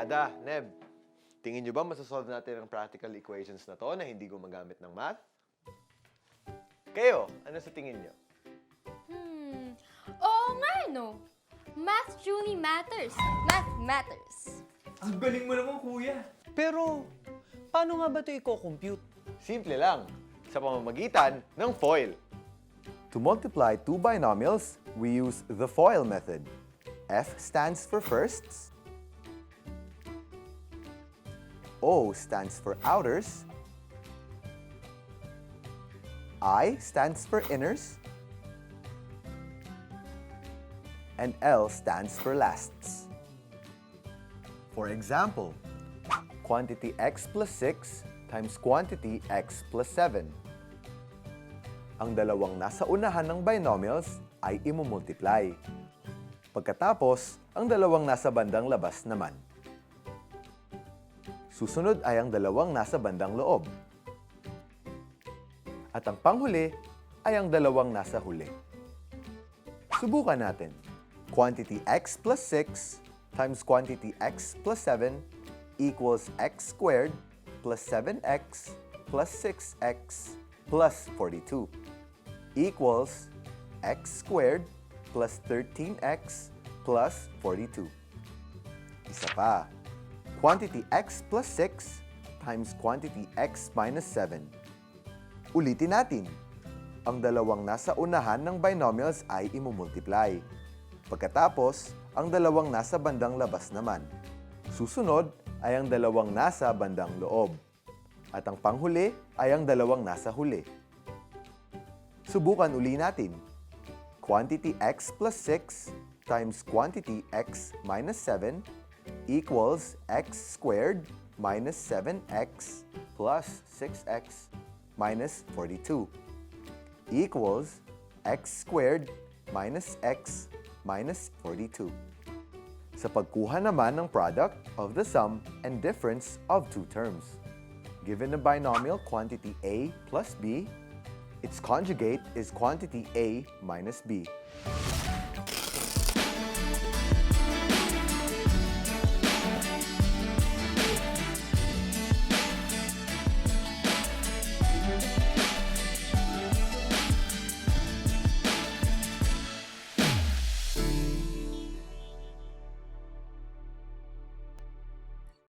Barkada, Neb, tingin nyo ba masasolve natin ang practical equations na to na hindi gumagamit ng math? Kayo, ano sa tingin nyo? Oo nga, no? Math truly matters. Math matters. Ang galing mo naman, kuya. Pero, paano nga ba ito i-compute? Simple lang, sa pamamagitan ng FOIL. To multiply two binomials, we use the FOIL method. F stands for firsts, O stands for outers, I stands for inners, and L stands for lasts. For example, quantity x plus 6 times quantity x plus 7. Ang dalawang nasa unahan ng binomials ay imumultiply. Pagkatapos, ang dalawang nasa bandang labas naman. Susunod ay ang dalawang nasa bandang loob. At ang panghuli ay ang dalawang nasa huli. Subukan natin. Quantity x plus 6 times quantity x plus 7 equals x squared plus 7x plus 6x plus 42 equals x squared plus 13x plus 42. Isa pa. Quantity x plus 6 times quantity x minus 7. Ulitin natin. Ang dalawang nasa unahan ng binomials ay imumultiply. Pagkatapos, ang dalawang nasa bandang labas naman. Susunod ay ang dalawang nasa bandang loob. At ang panghuli ay ang dalawang nasa huli. Subukan uli natin. Quantity x plus 6 times quantity x minus 7 equals x squared minus 7x plus 6x minus 42 equals x squared minus x minus 42. Sa pagkuha naman ng product of the sum and difference of two terms. Given a binomial quantity a plus b, its conjugate is quantity a minus b.